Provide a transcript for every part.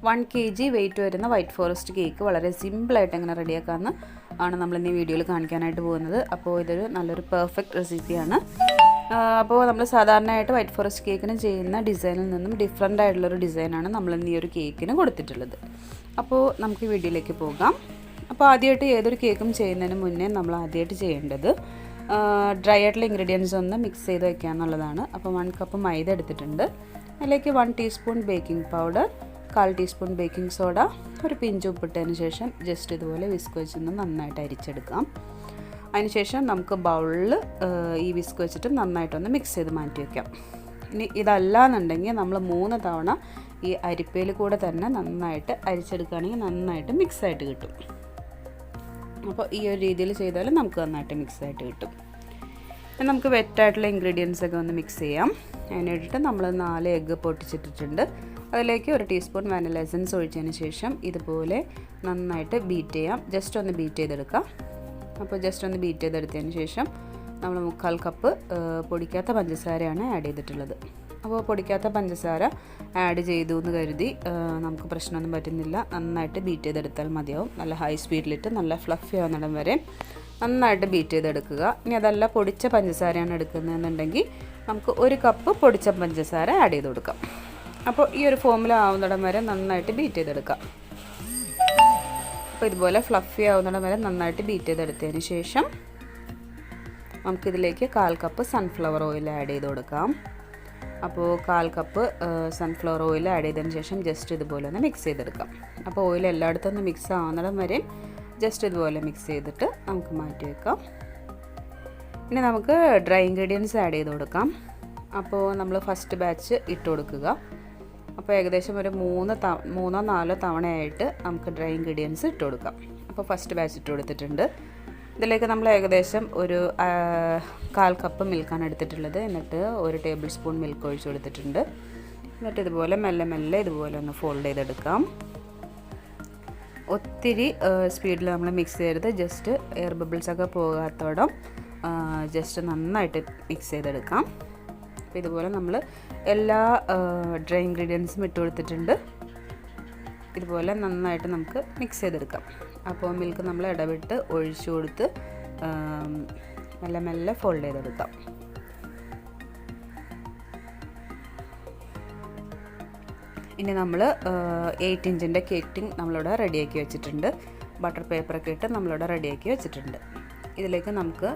1 kg wait വരുന്ന white forest cake വളരെ സിമ്പിളായിട്ട് എങ്ങനെ റെഡിയാക്കാമെന്ന് ആണ് നമ്മളിന്ന് ഈ വീഡിയോയിൽ കാണിക്കാനായിട്ട് പോകുന്നത്. അപ്പോൾ ഇതൊരു നല്ലൊരു പെർഫെക്റ്റ് റെസിപ്പിയാണ്. അപ്പോൾ നമ്മൾ സാധാരണയായിട്ട് വൈറ്റ് ഫോറസ്റ്റ് കേക്കിന് ചെയ്യുന്ന ഡിസൈനിൽ നിന്നും ഡിഫറെൻ്റ് ആയിട്ടുള്ളൊരു ഡിസൈനാണ് നമ്മളിന്ന് ഈ ഒരു കേക്കിന് കൊടുത്തിട്ടുള്ളത്. അപ്പോൾ നമുക്ക് വീഡിയോയിലേക്ക് പോകാം. അപ്പോൾ ആദ്യമായിട്ട് ഏതൊരു കേക്കും ചെയ്യുന്നതിന് മുന്നേ നമ്മൾ ആദ്യമായിട്ട് ചെയ്യേണ്ടത് ഡ്രൈ ആയിട്ടുള്ള ഇൻഗ്രീഡിയൻസ് ഒന്ന് മിക്സ് ചെയ്ത് വയ്ക്കുക എന്നുള്ളതാണ്. അപ്പോൾ 1 കപ്പ് മൈദ എടുത്തിട്ടുണ്ട്. അതിലേക്ക് 1 teaspoon baking powder, 1/4 teaspoon baking soda, ഒരു പിഞ്ച് ഉപ്പിട്ടതിന് ശേഷം ജസ്റ്റ് ഇതുപോലെ വിസ്ക് വെച്ചൊന്ന് നന്നായിട്ട് അരിച്ചെടുക്കാം. അതിനുശേഷം നമുക്ക് ബൗളിൽ ഈ വിസ്ക് വെച്ചിട്ട് നന്നായിട്ടൊന്ന് മിക്സ് ചെയ്ത് മാറ്റി വയ്ക്കാം. ഇനി ഇതല്ല എന്നുണ്ടെങ്കിൽ നമ്മൾ 3 തവണ ഈ അരിപ്പയിൽ കൂടെ തന്നെ നന്നായിട്ട് അരിച്ചെടുക്കുകയാണെങ്കിൽ നന്നായിട്ട് മിക്സായിട്ട് കിട്ടും. അപ്പോൾ ഈ ഒരു രീതിയിൽ ചെയ്താൽ നമുക്ക് നന്നായിട്ട് മിക്സായിട്ട് കിട്ടും. നമുക്ക് വെറ്റായിട്ടുള്ള ഇൻഗ്രീഡിയൻസ് ഒക്കെ ഒന്ന് മിക്സ് ചെയ്യാം. അതിനായിട്ട് നമ്മൾ 4 എഗ്ഗ് പൊട്ടിച്ചിട്ടിട്ടുണ്ട്. അതിലേക്ക് 1 ടീസ്പൂൺ വാനില എസൻസ് ഒഴിച്ചതിന് ശേഷം ഇതുപോലെ നന്നായിട്ട് ബീറ്റ് ചെയ്യാം. ജസ്റ്റ് ഒന്ന് ബീറ്റ് ചെയ്തെടുക്കാം. അപ്പോൾ ജസ്റ്റ് ഒന്ന് ബീറ്റ് ചെയ്തെടുത്തതിന് ശേഷം നമ്മൾ 1/4 കപ്പ് പൊടിക്കാത്ത പഞ്ചസാരയാണ് ആഡ് ചെയ്തിട്ടുള്ളത്. അപ്പോൾ പൊടിക്കാത്ത പഞ്ചസാര ആഡ് ചെയ്തു എന്ന് കരുതി നമുക്ക് പ്രശ്നമൊന്നും പറ്റുന്നില്ല. നന്നായിട്ട് ബീറ്റ് ചെയ്തെടുത്താൽ മതിയാവും. നല്ല ഹൈ സ്പീഡിലിട്ട് നല്ല ഫ്ലഫി ആവുന്നിടം വരെ നന്നായിട്ട് ബീറ്റ് ചെയ്തെടുക്കുക. ഇനി അതല്ല പൊടിച്ച പഞ്ചസാരയാണ് എടുക്കുന്നതെന്നുണ്ടെങ്കിൽ നമുക്ക് 1 കപ്പ് പൊടിച്ച പഞ്ചസാര ആഡ് ചെയ്ത് കൊടുക്കാം. അപ്പോൾ ഈ ഒരു ഫോമിൽ ആവുന്നിടം വരെ നന്നായിട്ട് ബീറ്റ് ചെയ്തെടുക്കാം. അപ്പോൾ ഇതുപോലെ ഫ്ലഫി ആവുന്നിടം വരെ നന്നായിട്ട് ബീറ്റ് ചെയ്തെടുത്തതിന് ശേഷം നമുക്കിതിലേക്ക് 1/4 കപ്പ് സൺഫ്ലവർ ഓയിൽ ആഡ് ചെയ്ത് കൊടുക്കാം. അപ്പോൾ 1/4 കപ്പ് സൺഫ്ലവർ ഓയിൽ ആഡ് ചെയ്തതിന് ശേഷം ജസ്റ്റ് ഇതുപോലെ ഒന്ന് മിക്സ് ചെയ്തെടുക്കാം. അപ്പോൾ ഓയിൽ എല്ലായിടത്തും ഒന്ന് മിക്സ് ആവുന്നിടം വരെ ജസ്റ്റ് ഇതുപോലെ മിക്സ് ചെയ്തിട്ട് നമുക്ക് മാറ്റി വെക്കാം. ഇനി നമുക്ക് ഡ്രൈ ഇൻഗ്രീഡിയൻസ് ആഡ് ചെയ്ത് കൊടുക്കാം. അപ്പോൾ നമ്മൾ ഫസ്റ്റ് ബാച്ച് ഇട്ട് കൊടുക്കുക. അപ്പോൾ ഏകദേശം ഒരു 3-4 തവണയായിട്ട് നമുക്ക് ഡ്രൈ ഇൻഗ്രീഡിയൻസ് ഇട്ട് കൊടുക്കാം. അപ്പോൾ ഫസ്റ്റ് ബാച്ച് ഇട്ട് കൊടുത്തിട്ടുണ്ട്. ഇതിലേക്ക് നമ്മൾ ഏകദേശം ഒരു 1/4 കപ്പ് മിൽക്കാണ് എടുത്തിട്ടുള്ളത്. എന്നിട്ട് 1 ടേബിൾ സ്പൂൺ മിൽക്ക് ഒഴിച്ച് കൊടുത്തിട്ടുണ്ട്. എന്നിട്ട് ഇതുപോലെ മെല്ലെ ഇതുപോലെ ഒന്ന് ഫോൾഡ് ചെയ്തെടുക്കാം. ഒത്തിരി സ്പീഡിൽ നമ്മൾ മിക്സ് ചെയ്യരുത്. ജസ്റ്റ് എയർ ബബിൾസൊക്കെ പോകാത്തോളം ജസ്റ്റ് നന്നായിട്ട് മിക്സ് ചെയ്തെടുക്കാം. അപ്പോൾ ഇതുപോലെ നമ്മൾ എല്ലാ ഡ്രൈ ഇൻഗ്രീഡിയൻസും ഇട്ട് കൊടുത്തിട്ടുണ്ട്. ഇതുപോലെ നന്നായിട്ട് നമുക്ക് മിക്സ് ചെയ്തെടുക്കാം. അപ്പോൾ മിൽക്ക് നമ്മൾ ഇടവിട്ട് ഒഴിച്ചു കൊടുത്ത് മെല്ലെ ഫോൾഡ് ചെയ്തെടുക്കാം. ഇനി നമ്മൾ 8 ഇഞ്ചിൻ്റെ കേക്ക് ടിൻ നമ്മളിവിടെ റെഡിയാക്കി വെച്ചിട്ടുണ്ട്. ബട്ടർ പേപ്പറൊക്കെ ഇട്ട് നമ്മളിവിടെ റെഡിയാക്കി വെച്ചിട്ടുണ്ട്. ഇതിലേക്ക് നമുക്ക്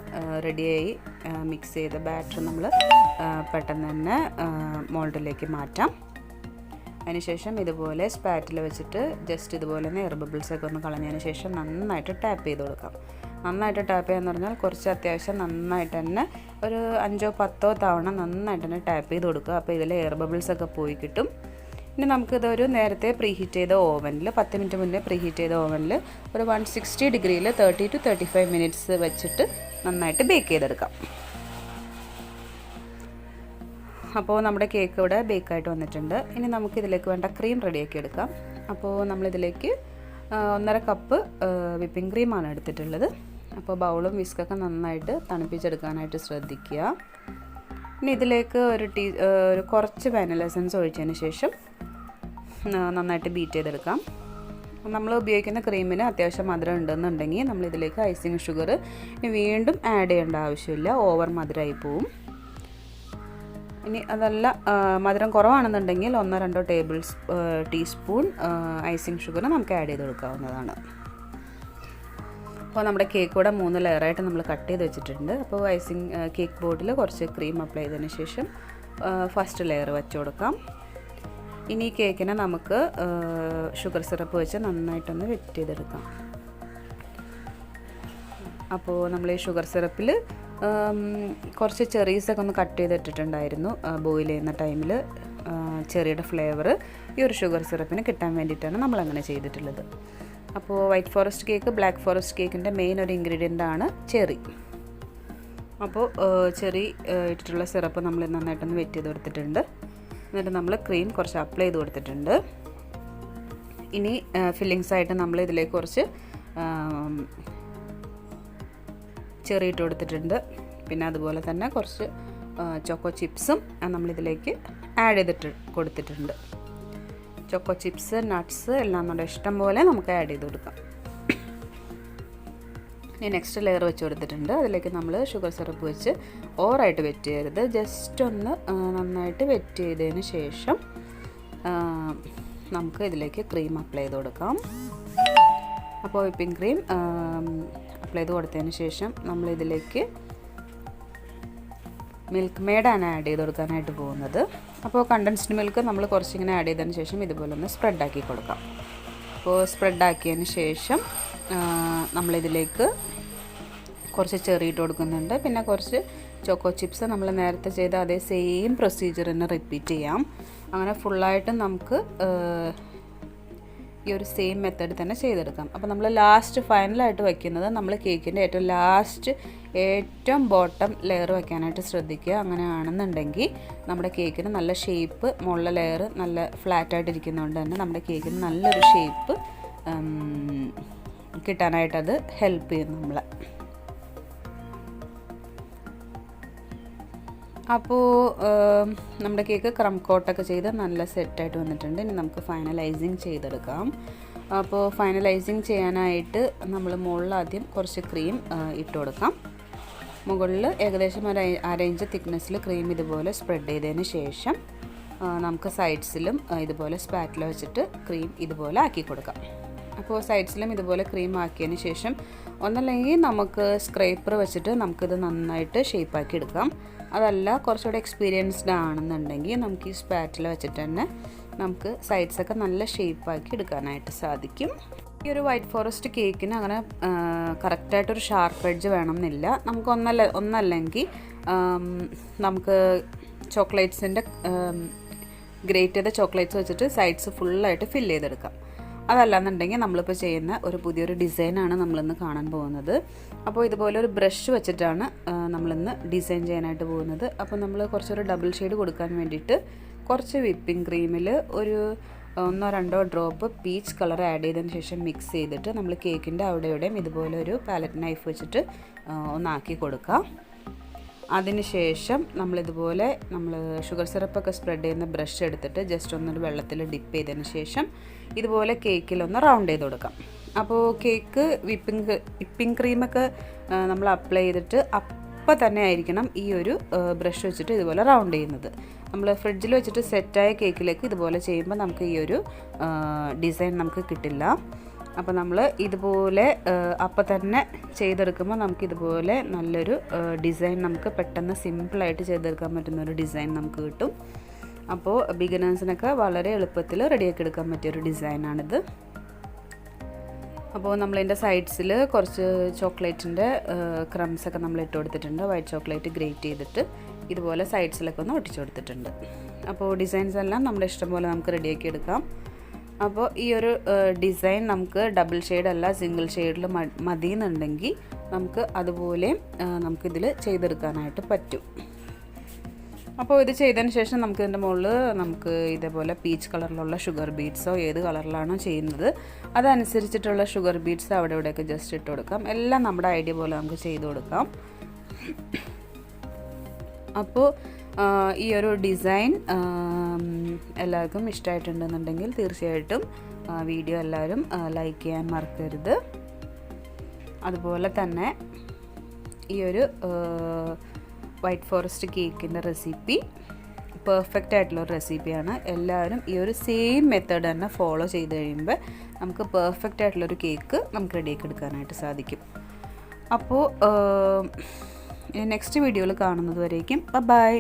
റെഡിയായി മിക്സ് ചെയ്ത ബാറ്റർ നമ്മൾ പെട്ടെന്ന് തന്നെ മോൾഡിലേക്ക് മാറ്റാം. അതിനുശേഷം ഇതുപോലെ സ്പാറ്റിൽ വെച്ചിട്ട് ജസ്റ്റ് ഇതുപോലെ തന്നെ എയർ ബബിൾസൊക്കെ ഒന്ന് കളഞ്ഞതിന് ശേഷം നന്നായിട്ട് ടാപ്പ് ചെയ്ത് കൊടുക്കാം. നന്നായിട്ട് ടാപ്പ് ചെയ്യാന്ന് പറഞ്ഞാൽ കുറച്ച് അത്യാവശ്യം നന്നായിട്ട് തന്നെ ഒരു 5-10 തവണ നന്നായിട്ട് തന്നെ ടാപ്പ് ചെയ്ത് കൊടുക്കുക. അപ്പോൾ ഇതിൽ എയർ ബബിൾസൊക്കെ പോയി കിട്ടും. ഇനി നമുക്കിതൊരു നേരത്തെ പ്രീഹീറ്റ് ചെയ്ത ഓവനിൽ 10 മിനിറ്റ് മുന്നേ പ്രീഹീറ്റ് ചെയ്ത ഓവനിൽ ഒരു 160 ഡിഗ്രിയിൽ 30 to 35 മിനിറ്റ്സ് വെച്ചിട്ട് നന്നായിട്ട് ബേക്ക് ചെയ്തെടുക്കാം. അപ്പോൾ നമ്മുടെ കേക്ക് ഇവിടെ ബേക്കായിട്ട് വന്നിട്ടുണ്ട്. ഇനി നമുക്കിതിലേക്ക് വേണ്ട ക്രീം റെഡിയാക്കി എടുക്കാം. അപ്പോൾ നമ്മളിതിലേക്ക് 1.5 കപ്പ് വിപ്പിംഗ് ക്രീമാണ് എടുത്തിട്ടുള്ളത്. അപ്പോൾ ബൗളും വിസ്കൊക്കെ നന്നായിട്ട് തണുപ്പിച്ചെടുക്കാനായിട്ട് ശ്രദ്ധിക്കുക. ഇനി ഇതിലേക്ക് ഒരു കുറച്ച് വാനില എസൻസ് ഒഴിച്ചതിന് ശേഷം നന്നായിട്ട് ബീറ്റ് ചെയ്തെടുക്കാം. നമ്മൾ ഉപയോഗിക്കുന്ന ക്രീമിന് അത്യാവശ്യം മധുരം ഉണ്ടെന്നുണ്ടെങ്കിൽ നമ്മളിതിലേക്ക് ഐസിങ് ഷുഗർ വീണ്ടും ആഡ് ചെയ്യേണ്ട ആവശ്യമില്ല. ഓവർ മധുരമായി പോവും. ഇനി അതല്ല മധുരം കുറവാണെന്നുണ്ടെങ്കിൽ 1-2 ടീസ്പൂൺ ഐസിങ് ഷുഗർ നമുക്ക് ആഡ് ചെയ്ത് കൊടുക്കാവുന്നതാണ്. അപ്പോൾ നമ്മുടെ കേക്ക് കൂടെ 3 ലെയറായിട്ട് നമ്മൾ കട്ട് ചെയ്ത് വെച്ചിട്ടുണ്ട്. അപ്പോൾ ഐസിങ് കേക്ക് ബോർഡിൽ കുറച്ച് ക്രീം അപ്ലൈ ചെയ്തതിന് ശേഷം ഫസ്റ്റ് ലെയർ വെച്ച് കൊടുക്കാം. ഇനി ഈ കേക്കിനെ നമുക്ക് ഷുഗർ സിറപ്പ് വെച്ച് നന്നായിട്ടൊന്ന് വെറ്റ് ചെയ്തെടുക്കാം. അപ്പോൾ നമ്മൾ ഈ ഷുഗർ സിറപ്പിൽ കുറച്ച് ചെറീസൊക്കെ ഒന്ന് കട്ട് ചെയ്തിട്ടിട്ടുണ്ടായിരുന്നു. ബോയിൽ ചെയ്യുന്ന ടൈമിൽ ചെറിയുടെ ഫ്ലേവർ ഈ ഒരു ഷുഗർ സിറപ്പിന് കിട്ടാൻ വേണ്ടിയിട്ടാണ് നമ്മളങ്ങനെ ചെയ്തിട്ടുള്ളത്. അപ്പോൾ white forest cake, black forest കേക്കിൻ്റെ മെയിൻ ഒരു ഇൻഗ്രീഡിയൻ്റ് ആണ് ചെറി. അപ്പോൾ ചെറി ഇട്ടിട്ടുള്ള സിറപ്പ് നമ്മൾ നന്നായിട്ടൊന്ന് വെറ്റ് ചെയ്ത് കൊടുത്തിട്ടുണ്ട്. എന്നിട്ട് നമ്മൾ ക്രീം കുറച്ച് അപ്ലൈ ചെയ്ത് കൊടുത്തിട്ടുണ്ട്. ഇനി ഫില്ലിങ്സ് ആയിട്ട് നമ്മൾ ഇതിലേക്ക് കുറച്ച് ചെറി ഇട്ട് കൊടുത്തിട്ടുണ്ട്. പിന്നെ അതുപോലെ തന്നെ കുറച്ച് ചോക്കോ ചിപ്സും നമ്മളിതിലേക്ക് ആഡ് ചെയ്തിട്ട് കൊടുത്തിട്ടുണ്ട്. ചോക്കോ ചിപ്സ്, നട്ട്സ് എല്ലാം നമ്മുടെ ഇഷ്ടം പോലെ നമുക്ക് ആഡ് ചെയ്ത് കൊടുക്കാം. ഇനി നെക്സ്റ്റ് ലെയർ വെച്ച് കൊടുത്തിട്ടുണ്ട്. അതിലേക്ക് നമ്മൾ ഷുഗർ സിറപ്പ് വെച്ച് ഓവറായിട്ട് വെറ്റ് ചെയ്യരുത്. ജസ്റ്റ് ഒന്ന് നന്നായിട്ട് വെറ്റ് ചെയ്തതിന് ശേഷം നമുക്ക് ഇതിലേക്ക് ക്രീം അപ്ലൈ ചെയ്ത് കൊടുക്കാം. അപ്പോൾ വിപ്പിംഗ് ക്രീം അപ്ലൈ ചെയ്ത് കൊടുത്തതിന് ശേഷം നമ്മളിതിലേക്ക് മിൽക്ക് മെയ്ഡാണ് ആഡ് ചെയ്ത് കൊടുക്കാനായിട്ട് പോകുന്നത്. അപ്പോൾ കണ്ടൻസ്ഡ് മിൽക്ക് നമ്മൾ കുറച്ചിങ്ങനെ ആഡ് ചെയ്തതിന് ശേഷം ഇതുപോലെ ഒന്ന് സ്പ്രെഡാക്കി കൊടുക്കാം. അപ്പോൾ സ്പ്രെഡാക്കിയതിന് ശേഷം നമ്മളിതിലേക്ക് കുറച്ച് ചെറി ഇട്ട് കൊടുക്കുന്നുണ്ട്. പിന്നെ കുറച്ച് ചോക്കോ ചിപ്സ് നമ്മൾ നേരത്തെ ചെയ്ത അതേ സെയിം പ്രൊസീജിയർ തന്നെ റിപ്പീറ്റ് ചെയ്യാം. അങ്ങനെ ഫുള്ളായിട്ട് നമുക്ക് ഈ ഒരു സെയിം മെത്തേഡ് തന്നെ ചെയ്തെടുക്കാം. അപ്പോൾ നമ്മൾ ലാസ്റ്റ് ഫൈനലായിട്ട് വയ്ക്കുന്നത് നമ്മൾ കേക്കിൻ്റെ ഏറ്റവും ലാസ്റ്റ് ഏറ്റവും ബോട്ടം ലെയർ വയ്ക്കാനായിട്ട് ശ്രദ്ധിക്കുക. അങ്ങനെയാണെന്നുണ്ടെങ്കിൽ നമ്മുടെ കേക്കിന് നല്ല ഷേപ്പ്, മുകളിലെ ലെയർ നല്ല ഫ്ലാറ്റായിട്ടിരിക്കുന്നതുകൊണ്ട് തന്നെ നമ്മുടെ കേക്കിന് നല്ലൊരു ഷേപ്പ് കിട്ടാനായിട്ടത് ഹെൽപ്പ് ചെയ്യും നമ്മളെ. അപ്പോൾ നമ്മുടെ കേക്ക് ക്രം കോട്ടൊക്കെ ചെയ്ത് നല്ല സെറ്റായിട്ട് വന്നിട്ടുണ്ട്. ഇനി നമുക്ക് ഫൈനലൈസിങ് ചെയ്തെടുക്കാം. അപ്പോൾ ഫൈനലൈസിങ് ചെയ്യാനായിട്ട് നമ്മൾ മുകളിൽ ആദ്യം കുറച്ച് ക്രീം ഇട്ട് കൊടുക്കാം. മുകളിൽ ഏകദേശം ഒരു 1/2 ഇഞ്ച് തിക്നെസ്സിൽ ക്രീം ഇതുപോലെ സ്പ്രെഡ് ചെയ്തതിന് ശേഷം നമുക്ക് സൈഡ്സിലും ഇതുപോലെ സ്പാറ്റില വെച്ചിട്ട് ക്രീം ഇതുപോലെ ആക്കി കൊടുക്കാം. അപ്പോൾ സൈഡ്സിലും ഇതുപോലെ ക്രീം ആക്കിയതിന് ശേഷം ഒന്നല്ലെങ്കിൽ നമുക്ക് സ്ക്രേപ്പർ വെച്ചിട്ട് നമുക്കിത് നന്നായിട്ട് ഷേപ്പാക്കി എടുക്കാം. അതല്ല കുറച്ചുകൂടെ എക്സ്പീരിയൻസ്ഡ് ആണെന്നുണ്ടെങ്കിൽ നമുക്ക് ഈ സ്പാറ്റില വെച്ചിട്ട് തന്നെ നമുക്ക് സൈഡ്സൊക്കെ നല്ല ഷേപ്പാക്കി എടുക്കാനായിട്ട് സാധിക്കും. ഈ ഒരു വൈറ്റ് ഫോറസ്റ്റ് കേക്കിന് അങ്ങനെ കറക്റ്റായിട്ടൊരു ഷാർപ്പ് എഡ്ജ് വേണമെന്നില്ല. നമുക്ക് ഒന്നല്ലെങ്കിൽ നമുക്ക് ചോക്ലേറ്റ്സിൻ്റെ ഗ്രേറ്റ് ചെയ്ത ചോക്ലേറ്റ്സ് വെച്ചിട്ട് സൈഡ്സ് ഫുള്ളായിട്ട് ഫില്ല് ചെയ്തെടുക്കാം. അതല്ലാന്നുണ്ടെങ്കിൽ നമ്മളിപ്പോൾ ചെയ്യുന്ന ഒരു പുതിയൊരു ഡിസൈനാണ് നമ്മളിന്ന് കാണാൻ പോകുന്നത്. അപ്പോൾ ഇതുപോലെ ഒരു ബ്രഷ് വെച്ചിട്ടാണ് നമ്മളിന്ന് ഡിസൈൻ ചെയ്യാനായിട്ട് പോകുന്നത്. അപ്പോൾ നമ്മൾ കുറച്ചൊരു ഡബിൾ ഷെയ്ഡ് കൊടുക്കാൻ വേണ്ടിയിട്ട് കുറച്ച് വിപ്പിംഗ് ക്രീമിൽ ഒരു 1-2 ഡ്രോപ്പ് പീച്ച് കളർ ആഡ് ചെയ്തതിന് ശേഷം മിക്സ് ചെയ്തിട്ട് നമ്മൾ കേക്കിൻ്റെ അവിടെ ഇവിടെയും ഇതുപോലെ ഒരു പാലറ്റ് നൈഫ് വെച്ചിട്ട് ഒന്നാക്കി കൊടുക്കാം. അതിനുശേഷം നമ്മളിതുപോലെ നമ്മൾ ഷുഗർ സിറപ്പൊക്കെ സ്പ്രെഡ് ചെയ്യുന്ന ബ്രഷ് എടുത്തിട്ട് ജസ്റ്റ് ഒന്നൊരു വെള്ളത്തിൽ ഡിപ്പ് ചെയ്തതിന് ശേഷം ഇതുപോലെ കേക്കിലൊന്ന് റൗണ്ട് ചെയ്ത് കൊടുക്കാം. അപ്പോൾ കേക്ക് വിപ്പിംഗ് ക്രീമൊക്കെ നമ്മൾ അപ്ലൈ ചെയ്തിട്ട് അപ്പം തന്നെ ആയിരിക്കണം ഈ ഒരു ബ്രഷ് വെച്ചിട്ട് ഇതുപോലെ റൗണ്ട് ചെയ്യുന്നത്. നമ്മൾ ഫ്രിഡ്ജിൽ വെച്ചിട്ട് സെറ്റായ കേക്കിലേക്ക് ഇതുപോലെ ചെയ്യുമ്പോൾ നമുക്ക് ഈ ഒരു ഡിസൈൻ നമുക്ക് കിട്ടില്ല. അപ്പോൾ നമ്മൾ ഇതുപോലെ അപ്പം തന്നെ ചെയ്തെടുക്കുമ്പോൾ നമുക്കിതുപോലെ നല്ലൊരു ഡിസൈൻ നമുക്ക് പെട്ടെന്ന് സിമ്പിളായിട്ട് ചെയ്തെടുക്കാൻ പറ്റുന്നൊരു ഡിസൈൻ നമുക്ക് കിട്ടും. അപ്പോൾ ബിഗിനേഴ്സിനൊക്കെ വളരെ എളുപ്പത്തിൽ റെഡിയാക്കി എടുക്കാൻ പറ്റിയൊരു ഡിസൈനാണിത്. അപ്പോൾ നമ്മളതിൻ്റെ സൈഡ്സിൽ കുറച്ച് ചോക്ലേറ്റിൻ്റെ ക്രംസൊക്കെ നമ്മൾ ഇട്ട് കൊടുത്തിട്ടുണ്ട്. വൈറ്റ് ചോക്ലേറ്റ് ഗ്രേറ്റ് ചെയ്തിട്ട് ഇതുപോലെ സൈഡ്സിലൊക്കെ ഒന്ന് ഒട്ടിച്ചു കൊടുത്തിട്ടുണ്ട്. അപ്പോൾ ഡിസൈൻസ് എല്ലാം നമ്മുടെ ഇഷ്ടം പോലെ നമുക്ക് റെഡിയാക്കി എടുക്കാം. അപ്പോൾ ഈ ഒരു ഡിസൈൻ നമുക്ക് ഡബിൾ ഷെയ്ഡ് അല്ല സിംഗിൾ ഷെയ്ഡിൽ മതിയെന്നുണ്ടെങ്കിൽ നമുക്ക് അതുപോലെ നമുക്കിതിൽ ചെയ്തെടുക്കാനായിട്ട് പറ്റും. അപ്പോൾ ഇത് ചെയ്തതിന് ശേഷം നമുക്ക് ഇതിൻ്റെ മുകളിൽ നമുക്ക് ഇതേപോലെ പീച്ച് കളറിലുള്ള ഷുഗർ ബീഡ്സോ ഏത് കളറിലാണോ ചെയ്യുന്നത് അതനുസരിച്ചിട്ടുള്ള ഷുഗർ ബീഡ്സ് അവിടെ ഇവിടെയൊക്കെ ജസ്റ്റ് ഇട്ട് കൊടുക്കാം. എല്ലാം നമ്മുടെ ഐഡിയ പോലെ നമുക്ക് ചെയ്ത് കൊടുക്കാം. അപ്പോൾ ഈ ഒരു ഡിസൈൻ എല്ലാവർക്കും ഇഷ്ടമായിട്ടുണ്ടെന്നുണ്ടെങ്കിൽ തീർച്ചയായിട്ടും വീഡിയോ എല്ലാവരും ലൈക്ക് ചെയ്യാൻ മറക്കരുത്. അതുപോലെ തന്നെ ഈ ഒരു വൈറ്റ് ഫോറസ്റ്റ് കേക്കിൻ്റെ റെസിപ്പി പെർഫെക്റ്റ് ആയിട്ടുള്ളൊരു റെസിപ്പിയാണ്. എല്ലാവരും ഈ ഒരു സെയിം മെത്തേഡ് തന്നെ ഫോളോ ചെയ്ത് കഴിയുമ്പോൾ നമുക്ക് പെർഫെക്റ്റ് ആയിട്ടുള്ളൊരു കേക്ക് നമുക്ക് റെഡിയാക്കി എടുക്കാനായിട്ട് സാധിക്കും. അപ്പോൾ നെക്സ്റ്റ് വീഡിയോയിൽ കാണുന്നത് വരേക്കും ബൈ.